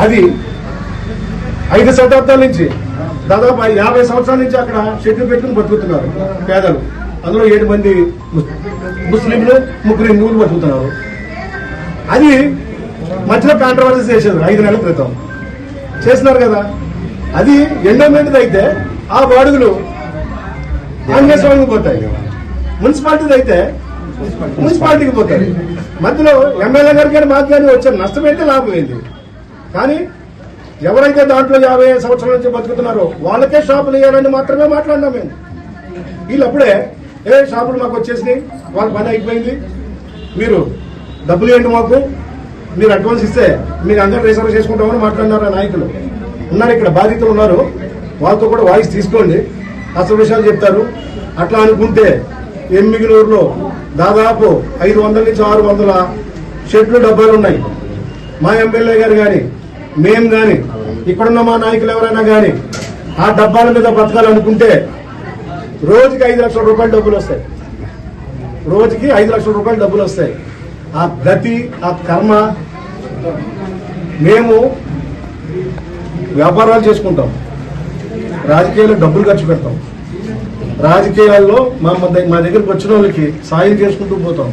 అది 5 శతాబ్దాల నుంచి దాదాపు 50 సంవత్సరాల నుంచి అక్కడ షెడ్యూల్ పెట్టుకుని బతుకుతున్నారు పేదలు. అందులో 7 మంది ముస్లింలు, 3 హిందువులు బతుకుతున్నారు. అది మధ్యలో కాంట్రవర్సీ చేశారు 5 నెలల క్రితం చేస్తున్నారు కదా. అది ఎండోమెంట్ అయితే ఆ బాడుగులు ఆంజనేయ స్వామికి పోతాయి, మున్సిపాలిటీది అయితే మున్సిపాలిటీకి పోతాయి. మధ్యలో ఎమ్మెల్యే గారికి కానీ మాకు కానీ వచ్చే నష్టం అయితే లాభం ఏంది? కానీ ఎవరైతే దాంట్లో 50 సంవత్సరాల నుంచి బతుకుతున్నారో వాళ్ళకే షాపులు ఇవ్వాలని మాత్రమే మాట్లాడినాం మేము. వీళ్ళప్పుడే షాపులు మాకు వచ్చేసినాయి, వాళ్ళ పని అయిపోయింది, మీరు డబ్బులు ఏంటి మాకు, మీరు అడ్వాన్స్ ఇస్తే మీరు అందరూ రిజర్వ్ చేసుకుంటామని మాట్లాడినారు. ఆ నాయకులు ఉన్నారు, ఇక్కడ బాధితులు ఉన్నారు, వాళ్ళతో కూడా వాయిస్ తీసుకోండి, అసలు విషయాలు చెప్తారు. అట్లా అనుకుంటే ఎమ్మిగినూరులో దాదాపు 500 నుంచి 600 షెడ్లు డబ్బాలు ఉన్నాయి. మా ఎమ్మెల్యే గారు కానీ మేము కానీ ఇక్కడున్న మా నాయకులు ఎవరైనా కానీ ఆ డబ్బాల మీద బతకాలనుకుంటే రోజుకి 5 లక్షల రూపాయలు డబ్బులు వస్తాయి. రోజుకి 5 లక్షల రూపాయలు డబ్బులు వస్తాయి. ఆ గతి, ఆ కర్మ. మేము వ్యాపారాలు చేసుకుంటాం, రాజకీయాల్లో డబ్బులు ఖర్చు పెడతాం, రాజకీయాల్లో మా దగ్గరకు వచ్చిన వాళ్ళకి సాయం చేసుకుంటూ పోతాం.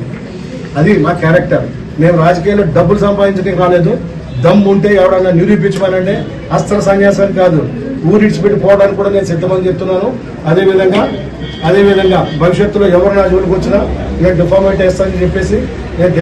అది మా క్యారెక్టర్. మేము రాజకీయాల్లో డబ్బులు సంపాదించడానికి రాలేదు. దమ్ము ఉంటే ఎవడన్నా నిరూపించమనండి, అస్త్ర సన్యాసం కాదు, ఊరిడిచిపెట్టి పోవడానికి కూడా నేను సిద్ధమని చెప్తున్నాను. అదేవిధంగా భవిష్యత్తులో ఎవరు నా జోలికి వచ్చినా నేను డిఫార్మేట్ చేస్తానని చెప్పేసి